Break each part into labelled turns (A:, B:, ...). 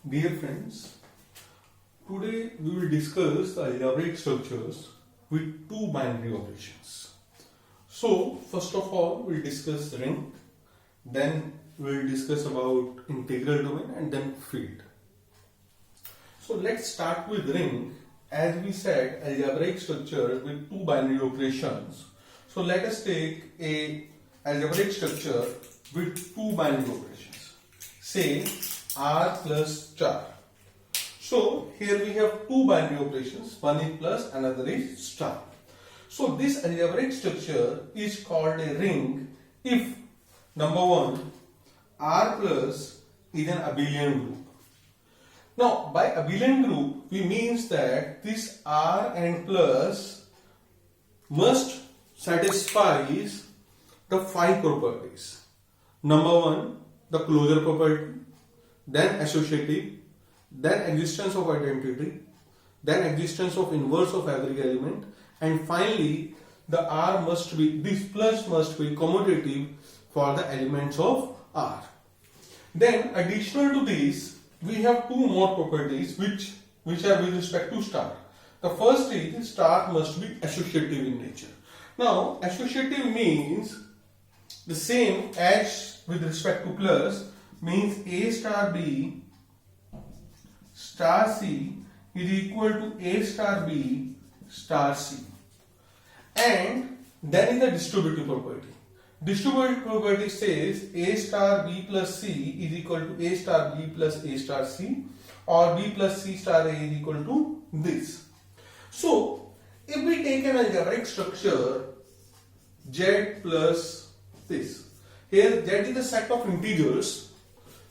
A: Dear friends, today we will discuss the algebraic structures with two binary operations. So, first of all, we'll discuss ring, then we'll discuss about integral domain and then field. So, let's start with ring. As we said, algebraic structures with two binary operations. So, let us take a algebraic structure with two binary operations. Say r plus char. So here we have two binary operations, one is plus, another is star. So this algebraic structure is called a ring if number one, r plus is an abelian group. Now by abelian group we means that this r and plus must satisfies the five properties. Number one, the closure property, then associative, then existence of identity, then existence of inverse of every element, and finally the R must be, this plus must be commutative for the elements of R. Then additional to this we have two more properties which are with respect to star. The first is star must be associative in nature. Now associative means the same as with respect to plus, means A star B star C is equal to A star B star C. And then is the distributive property. Distributive property says A star B plus C is equal to A star B plus A star C, or B plus C star A is equal to this. So if we take an algebraic structure Z plus this, here Z is a set of integers,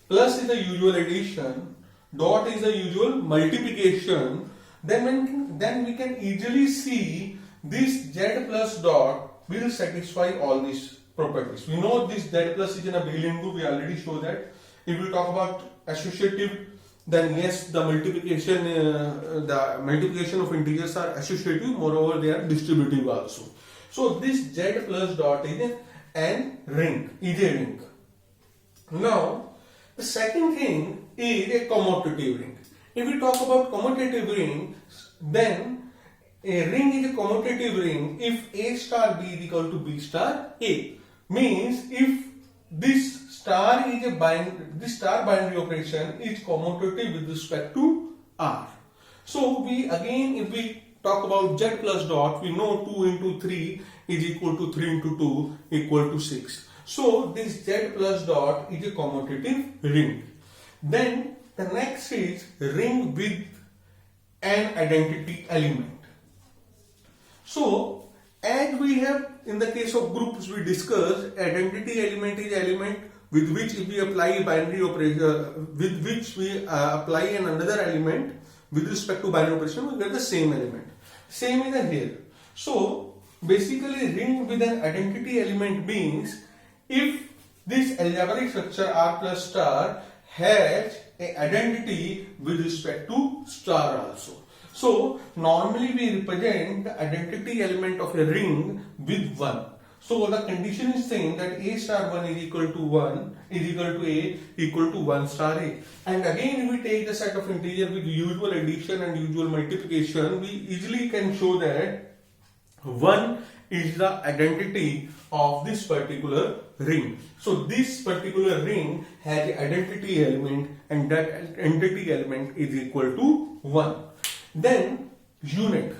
A: plus is the usual addition, dot is the usual multiplication, then we can easily see this Z plus dot will satisfy all these properties. We know this Z plus is an abelian group, we already show that. If we talk about associative, then yes, the multiplication of integers are associative, moreover they are distributive also. So this Z plus dot is a ring. Now the second thing is a commutative ring. If we talk about commutative ring, then a ring is a commutative ring if A star B is equal to B star A. Means if this star is this star binary operation is commutative with respect to R. So if we talk about Z plus dot, we know 2 into 3 is equal to 3 into 2 equal to 6. So this Z plus dot is a commutative ring. Then the next is ring with an identity element. So as we have in the case of groups we discussed, identity element is element with which if we apply a binary operation, with which we apply another element with respect to binary operation, we get the same element. Same is here. So basically ring with an identity element means if this algebraic structure R plus star has an identity with respect to star also. So normally we represent the identity element of a ring with 1. So the condition is saying that A star 1 is equal to 1 is equal to A equal to 1 star A. And again if we take the set of integers with usual addition and usual multiplication, we easily can show that 1 is the identity of this particular ring. So this particular ring has an identity element and that identity element is equal to 1. Then unit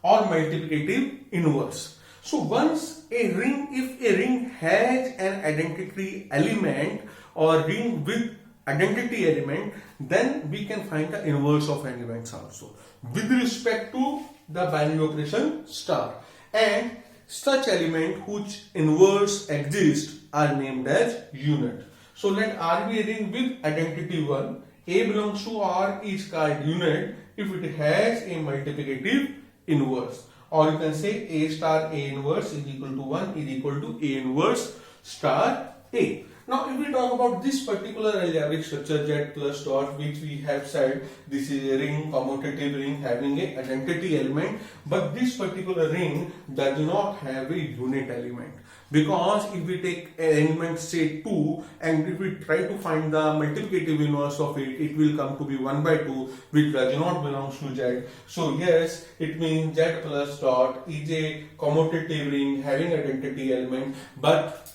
A: or multiplicative inverse. So once if a ring has an identity element or ring with identity element, then we can find the inverse of elements also with respect to the binary operation star. And such element whose inverse exists are named as unit. So let R be a ring with identity 1. A belongs to R is called unit if it has a multiplicative inverse. Or you can say A star A inverse is equal to 1 is equal to A inverse star A. Now, if we talk about this particular algebraic structure Z plus dot, which we have said this is a ring, commutative ring having a identity element, but this particular ring does not have a unit element, because if we take element say 2 and if we try to find the multiplicative inverse of it, it will come to be 1 by 2, which does not belongs to Z. So yes, it means Z plus dot is a commutative ring having identity element, but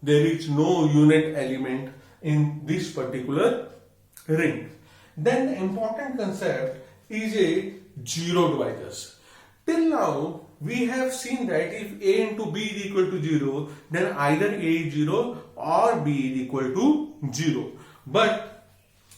A: there is no unit element in this particular ring. Then the important concept is a zero divisors. Till now, we have seen that if A into B is equal to 0, then either A is 0 or B is equal to 0. But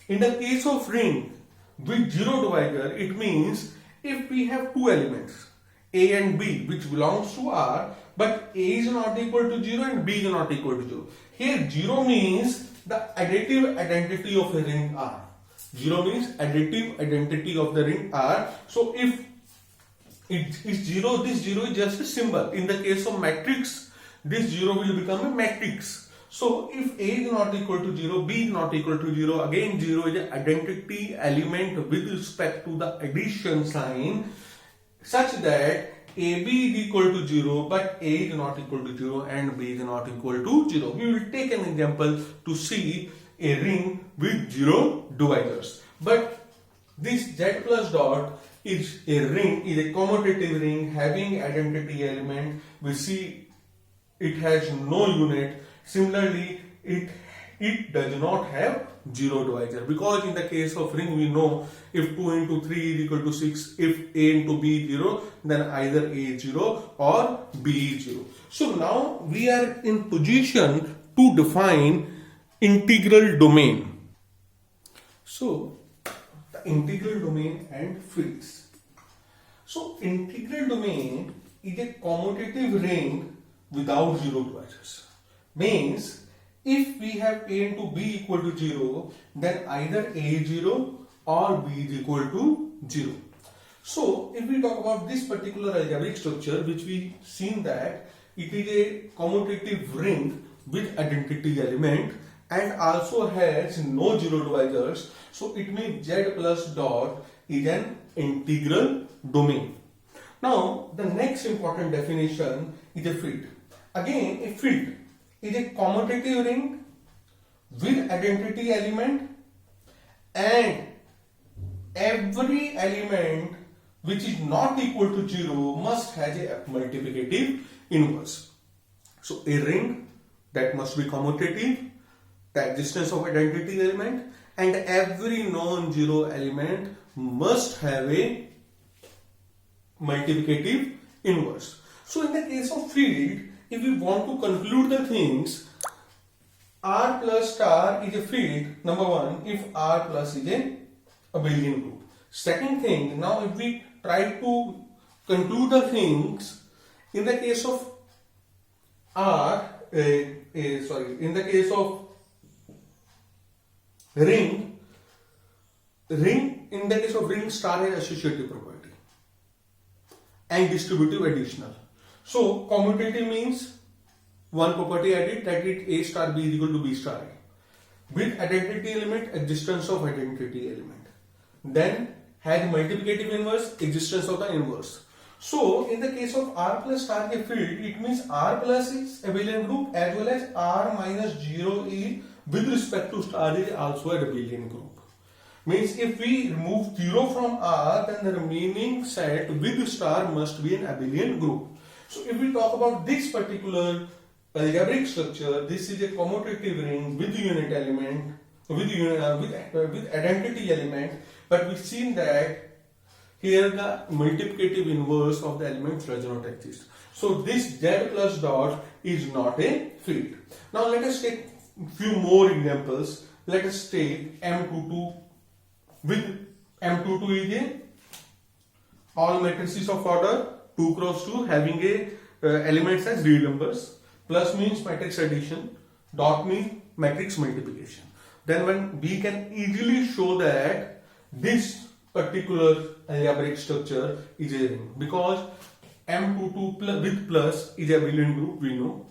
A: in the case of ring with zero divisor, it means if we have two elements, A and B, which belongs to R, but A is not equal to 0 and B is not equal to 0. Here 0 means the additive identity of a ring R. 0 means additive identity of the ring R. So if it is 0, this 0 is just a symbol. In the case of matrix, this 0 will become a matrix. So if A is not equal to 0, B is not equal to 0, again 0 is an identity element with respect to the addition sign, such that AB is equal to 0, but A is not equal to 0 and B is not equal to 0. We will take an example to see a ring with 0 divisors. But this Z plus dot is a ring, is a commutative ring having identity element. We see it has no unit. Similarly, it does not have zero divisor, because in the case of ring we know if 2 into 3 is equal to 6, if A into B is 0, then either A is 0 or B is 0. So now we are in position to define integral domain. So the integral domain and fields. So integral domain is a commutative ring without zero divisors. Means if we have A into B equal to 0, then either A is 0 or B is equal to 0. So if we talk about this particular algebraic structure, which we seen that it is a commutative ring with identity element and also has no zero divisors, so it means Z plus dot is an integral domain. Now the next important definition is a field. Again, a field is a commutative ring with identity element, and every element which is not equal to 0 must have a multiplicative inverse. So a ring that must be commutative, the existence of identity element, and every non-zero element must have a multiplicative inverse. So in the case of field, if we want to conclude the things, R plus star is a field, number one, if R plus is a abelian group. Second thing, now if we try to conclude the things, in the case of in the case of ring, in the case of ring, star has associative property and distributive additional. So commutative means one property added, that is A star B is equal to B star A. With identity element, existence of identity element. Then has multiplicative inverse, existence of the inverse. So in the case of R plus star a field, it means R plus is abelian group as well as R minus 0 is with respect to star is also a abelian group. Means if we remove 0 from R, then the remaining set with star must be an abelian group. So if we talk about this particular algebraic structure, this is a commutative ring with unit element, with identity element, but we've seen that here the multiplicative inverse of the elements does not exist. So this Z plus dot is not a field. Now let us take few more examples. Let us take M22 with M22 is a all matrices of order 2 cross 2 having a elements as real numbers. Plus means matrix addition, dot means matrix multiplication. Then when we can easily show that this particular algebraic structure is a ring, because M22 with plus is a abelian group, we know,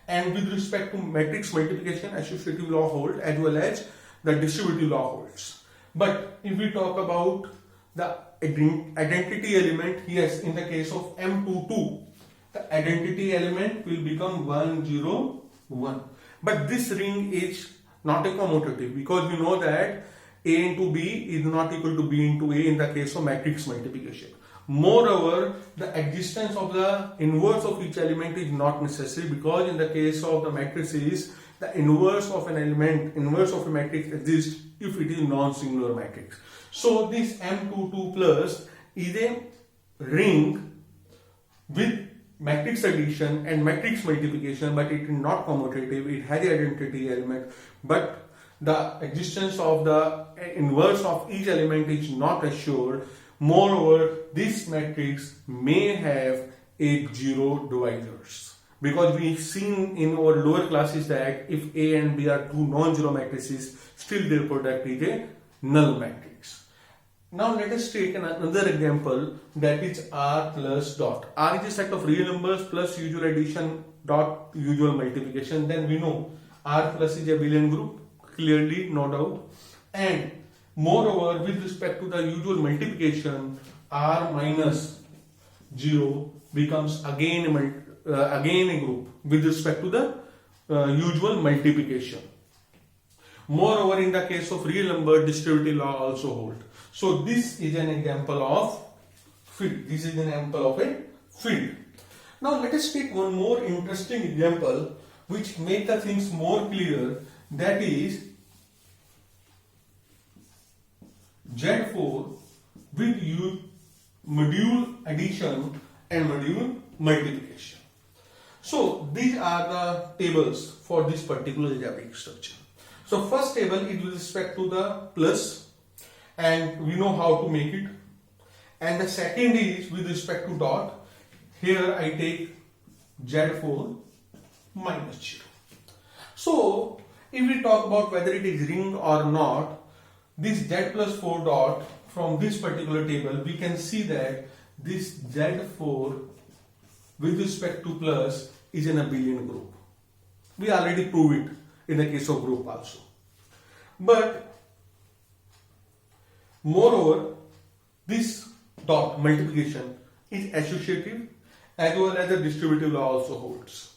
A: and with respect to matrix multiplication, associative law holds as well as the distributive law holds. But if we talk about the identity element, yes, in the case of M22, the identity element will become 1, 0, 1. But this ring is not a commutative because we know that A into B is not equal to B into A in the case of matrix multiplication. Moreover, the existence of the inverse of each element is not necessary because in the case of the matrices, the inverse of an element, inverse of a matrix exists if it is non-singular matrix. So this M22 plus is a ring with matrix addition and matrix multiplication, but it is not commutative. It has the identity element, but the existence of the inverse of each element is not assured. Moreover, this matrix may have a zero divisors because we've seen in our lower classes that if A and B are two non-zero matrices, still their product is a null matrix. Now let us take another example, that is R plus dot. R is a set of real numbers plus usual addition dot usual multiplication. Then we know R plus is a Abelian group, clearly, no doubt. And moreover, with respect to the usual multiplication, R minus 0 becomes again a group with respect to the usual multiplication. Moreover, in the case of real number, distributive law also holds. So this is an example of field. This is an example of a field. Now let us take one more interesting example which make the things more clear. That is Z4 with module addition and module multiplication. So these are the tables for this particular algebraic structure. So first table is with respect to the plus, and we know how to make it. And the second is with respect to dot. Here I take Z4 minus 0. So if we talk about whether it is ring or not, this Z plus 4 dot from this particular table, we can see that this Z4 with respect to plus is an abelian group. We already proved it in the case of group also. But moreover, this dot multiplication is associative as well as the distributive law also holds.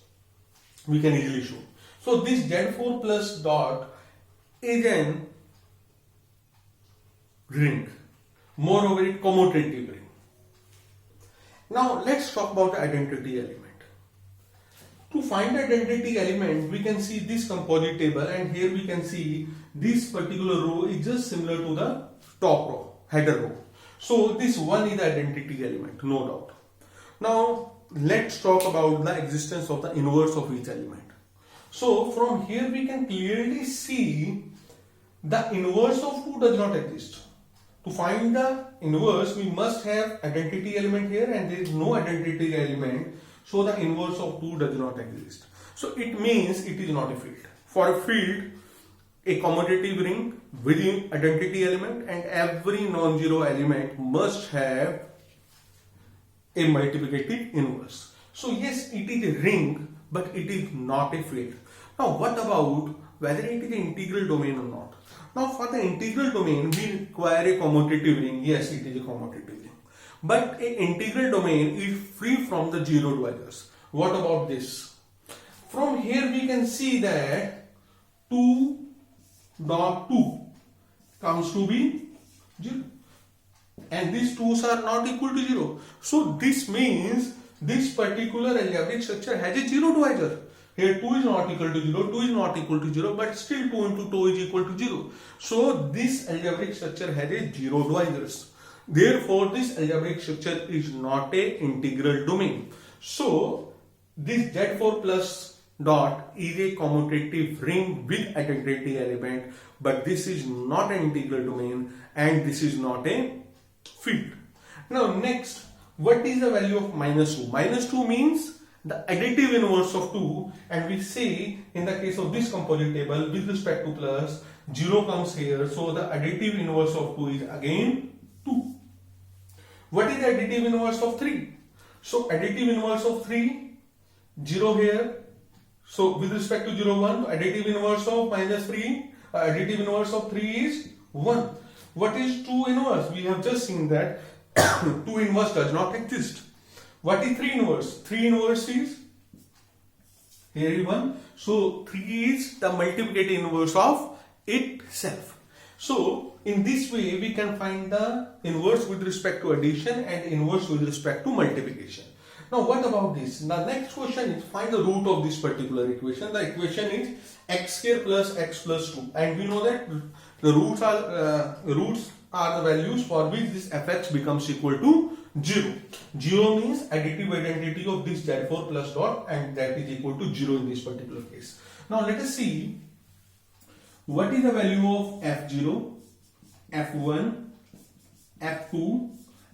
A: We can easily show. So this Z4 plus dot is an ring. Moreover, it commutative ring. Now let's talk about the identity element. To find the identity element, we can see this composite table, and here we can see this particular row is just similar to the top row, header row. So this one is the identity element, no doubt. Now let's talk about the existence of the inverse of each element. So from here we can clearly see the inverse of 2 does not exist. To find the inverse, we must have identity element here, and there is no identity element. So the inverse of 2 does not exist. So it means it is not a field. For a field, a commutative ring with identity element, and every non-zero element must have a multiplicative inverse. So yes, it is a ring, but it is not a field. Now what about whether it is an integral domain or not? Now for the integral domain, we require a commutative ring. Yes, it is a commutative ring. But an integral domain is free from the zero divisors. What about this? From here we can see that 2 dot 2 comes to be 0. And these 2's are not equal to 0. So this means this particular algebraic structure has a zero divisor. Here 2 is not equal to 0, 2 is not equal to 0, but still 2 into 2 is equal to 0. So this algebraic structure has a zero divisors. Therefore, this algebraic structure is not a integral domain. So this Z4 plus dot is a commutative ring with identity element, but this is not an integral domain and this is not a field. Now next, what is the value of minus 2? Minus 2 means the additive inverse of 2, and we say in the case of this composite table with respect to plus, 0 comes here, so the additive inverse of 2 is again 2. What is the additive inverse of 3? So additive inverse of 3, 0 here, So with respect to 0, 1, additive inverse of minus 3, additive inverse of 3 is 1. What is 2 inverse? We have just seen that 2 inverse does not exist. What is 3 inverse? 3 inverse is here is 1. So 3 is the multiplicative inverse of itself. So in this way we can find the inverse with respect to addition and inverse with respect to multiplication. Now what about this? The next question is find the root of this particular equation. The equation is x square plus x plus 2, and we know that the roots are the values for which this fx becomes equal to 0. 0 means additive identity of this therefore plus dot, and that is equal to 0 in this particular case. Now let us see what is the value of f0, f1, f2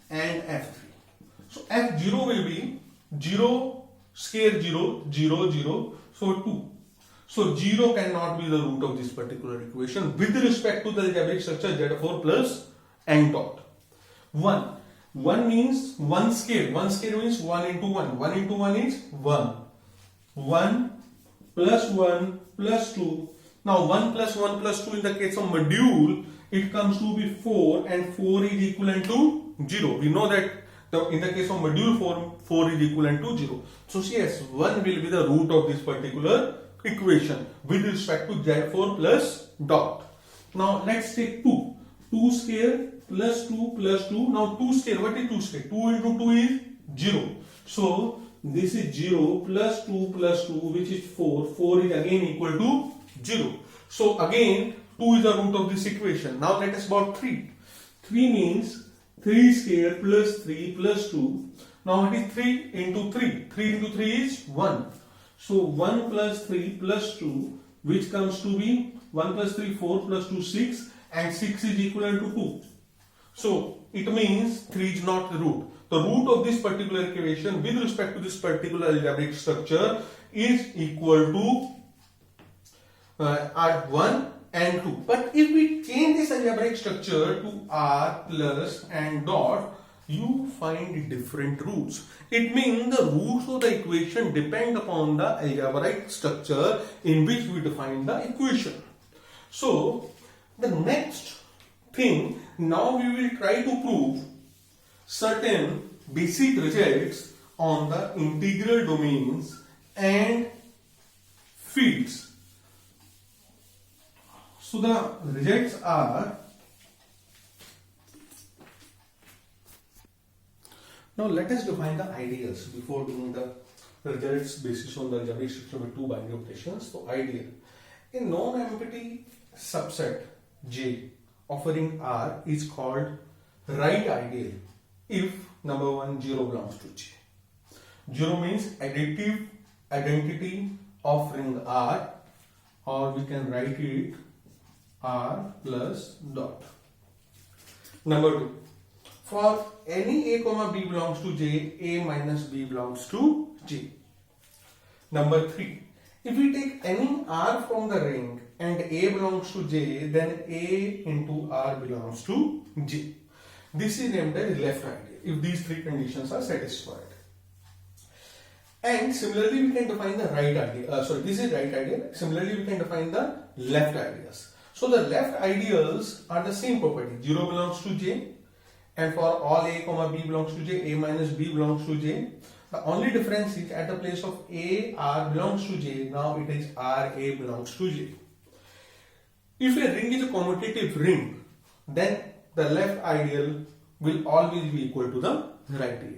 A: and f3. So f0 will be 0 square 0, 0, 0, so 2. So 0 cannot be the root of this particular equation with respect to the algebraic structure z4 plus n dot. 1. 1 means 1 square. 1 square means 1 into 1. 1 into 1 is 1. 1 plus 2. Now 1 plus 1 plus 2 in the case of module, it comes to be 4, and 4 is equivalent to 0. We know that in the case of module form, 4 is equivalent to 0. So yes, 1 will be the root of this particular equation with respect to z4 plus dot. Now let's take 2. 2 square plus 2 plus 2. Now 2 square, what is 2 square? 2 into 2 is 0. So this is 0 plus 2 plus 2, which is 4. 4 is again equal to 0. So again 2 is the root of this equation. Now let us about 3. 3 means 3 square plus 3 plus 2. Now it is 3 into 3. 3 into 3 is 1. So 1 plus 3 plus 2, which comes to be 1 plus 3, 4 plus 2, 6, and 6 is equivalent to 2. So it means 3 is not the root. The root of this particular equation with respect to this particular algebraic structure is equal to at 1 and 2. But if we change this algebraic structure to r plus and dot, you find different roots. It means the roots of the equation depend upon the algebraic structure in which we define the equation. So the next thing, now we will try to prove certain basic results on the integral domains and fields. So the results are, now let us define the ideals before doing the results based on the algebraic structure with two binary operations. So ideal, a non-empty subset J of a ring R is called right ideal if number 1 0 belongs to J. 0 means additive identity of ring R, or we can write it R plus dot. Number 2, for any a comma b belongs to J, a minus b belongs to J. Number 3, if we take any R from the ring and a belongs to J, then a into R belongs to J. This is named as left ideal if these three conditions are satisfied. And similarly we can define the right ideal. This is right ideal. Similarly we can define the left ideals. So the left ideals are the same property. 0 belongs to J, and for all a comma b belongs to J, a minus b belongs to J. The only difference is at the place of a, R belongs to J, now it is R, A belongs to J. If a ring is a commutative ring, then the left ideal will always be equal to the right ideal.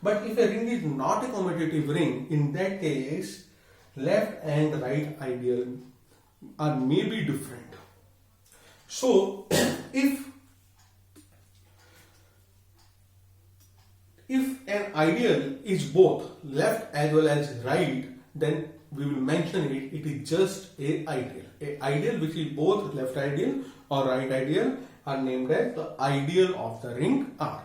A: But if a ring is not a commutative ring, in that case, left and right ideal are maybe different. So, if an ideal is both left as well as right, then we will mention it is just a ideal. A ideal which is both left ideal or right ideal are named as the ideal of the ring R.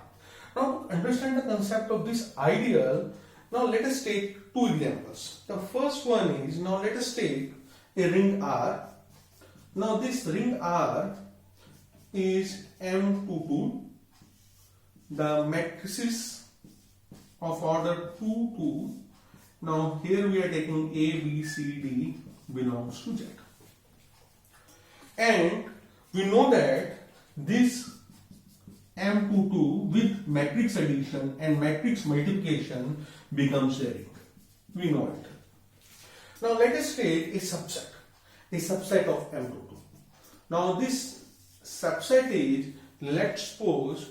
A: Now to understand the concept of this ideal, now let us take two examples. The first one is, now let us take a ring R. Now this ring R is M22. The matrices of order 2, 2 Now here we are taking A, B, C, D belongs to Z. And we know that this M22 with matrix addition and matrix multiplication becomes a ring. We know it. Now let us take a subset of M22. Now this subset is, let's suppose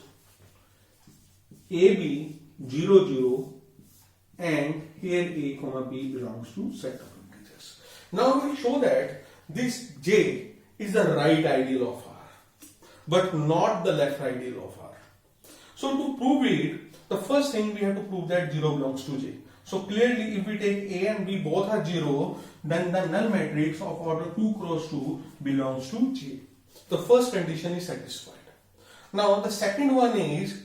A: AB 0, 0 and here A comma B belongs to set of integers. Now we show that this J is the right ideal of R, but not the left ideal of R. So to prove it, the first thing we have to prove that 0 belongs to J. So clearly if we take A and B both are 0, then the null matrix of order 2 cross 2 belongs to J. The first condition is satisfied. Now the second one is,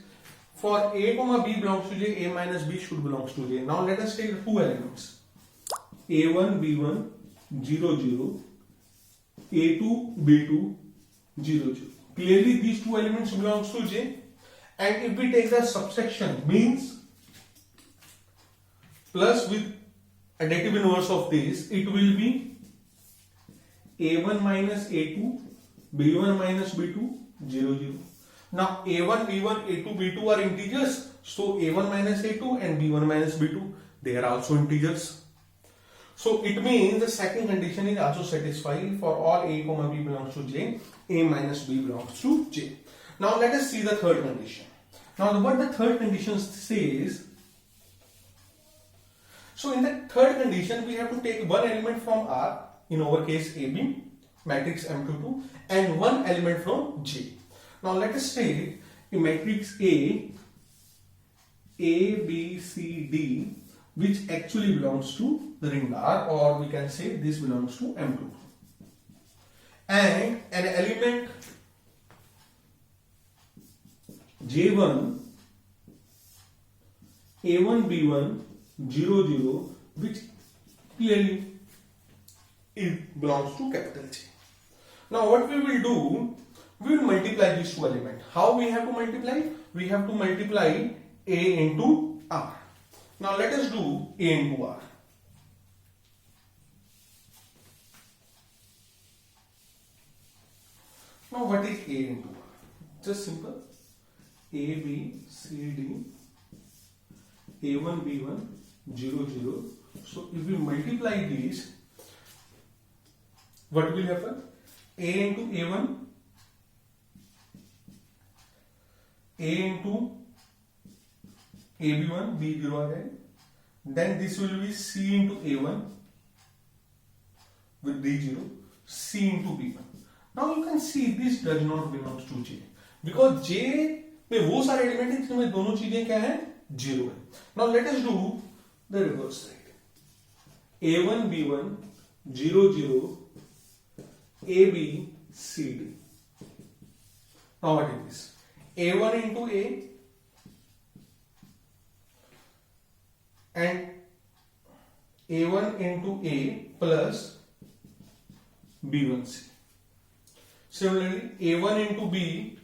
A: for A comma B belongs to J, A minus B should belongs to J. Now let us take the two elements. A1, B1, 0, 0. A2, B2, 0, 0. Clearly these two elements belongs to J. And if we take the subsection, means plus with additive inverse of this, it will be A1 minus A2, B1 minus B2, 0, 0. Now A1, B1, A2, B2 are integers. So A1 minus A2 and B1 minus B2, they are also integers. So it means the second condition is also satisfied. For all A comma B belongs to J, A minus B belongs to J. Now let us see the third condition. Now what the third condition says, so in the third condition we have to take one element from R, in our case AB, matrix M22, and one element from J. Now let us take a matrix A, B, C, D, which actually belongs to the ring R, or we can say this belongs to M2. And an element J1, A1, B1, 0, 0, which clearly it belongs to capital J. Now what we will do, we will multiply these two elements. How we have to multiply? We have to multiply A into R. Now let us do A into R. Now what is A into R? Just simple. A, B, C, D, A1, B1, 0, 0. So if we multiply these, what will happen? A into A1, A into AB1, B0 again. Then this will be C into A1 with D0, C into B1. Now you can see this does not belong to J, because J में वो सारे element हैं जिनमें दोनों चीजें क्या है, 0 है. Now let us do the reverse side. A1, B1, 0, 0, AB, CD. Now what is this? A1 into A and A1 into A plus B1C. Similarly, A1 into B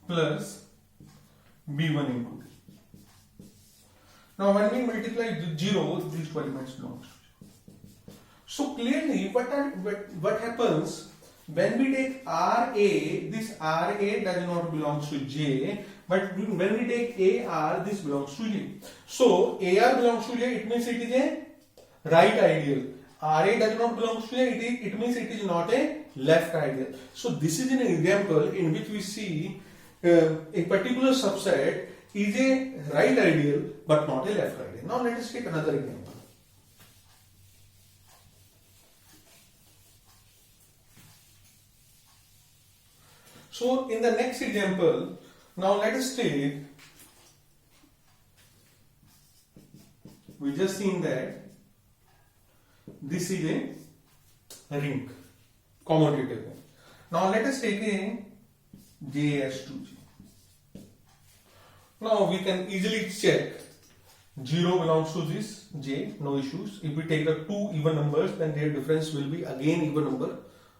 A: plus B1 into B. Now when we multiply with 0, these two elements belong to 0. So clearly what happens when we take RA, this RA does not belong to J, but when we take AR, this belongs to J. So AR belongs to J, it means it is a right ideal. RA does not belong to J, it means it is not a left ideal. So this is an example in which we see a particular subset is a right ideal but not a left ideal. Now let us take another example. So in the next example, now let us take, we just seen that this is a ring, commutative. Now let us take a JS2J. Now we can easily check 0 belongs to this J, no issues. If we take the two even numbers, then their difference will be again even number,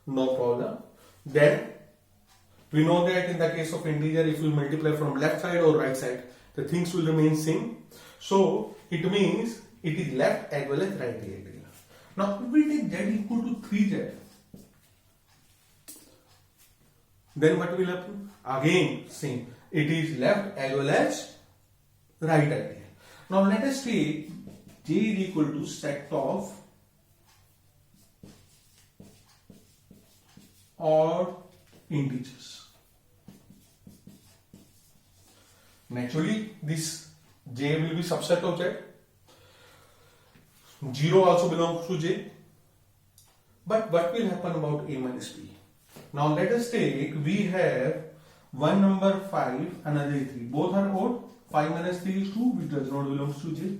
A: no problem. Then we know that in the case of integer, if we multiply from left side or right side, The things will remain same. So it means it is left as well as right ideal. Now if we take z equal to 3z, then what will happen? Again same. It is left as well as right ideal. Now let us take j is equal to set of odd integers. Naturally, this j will be subset of z. 0 also belongs to j. But what will happen about a minus b? Now let us take, we have one number 5, another 3. Both are odd. 5 minus 3 is 2, which does not belong to j.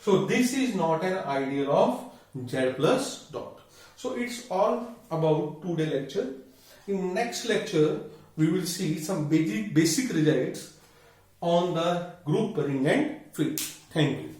A: So this is not an ideal of z plus dot. So it's all about today lecture. In next lecture, we will see some basic results on the group ring and field. Thank you.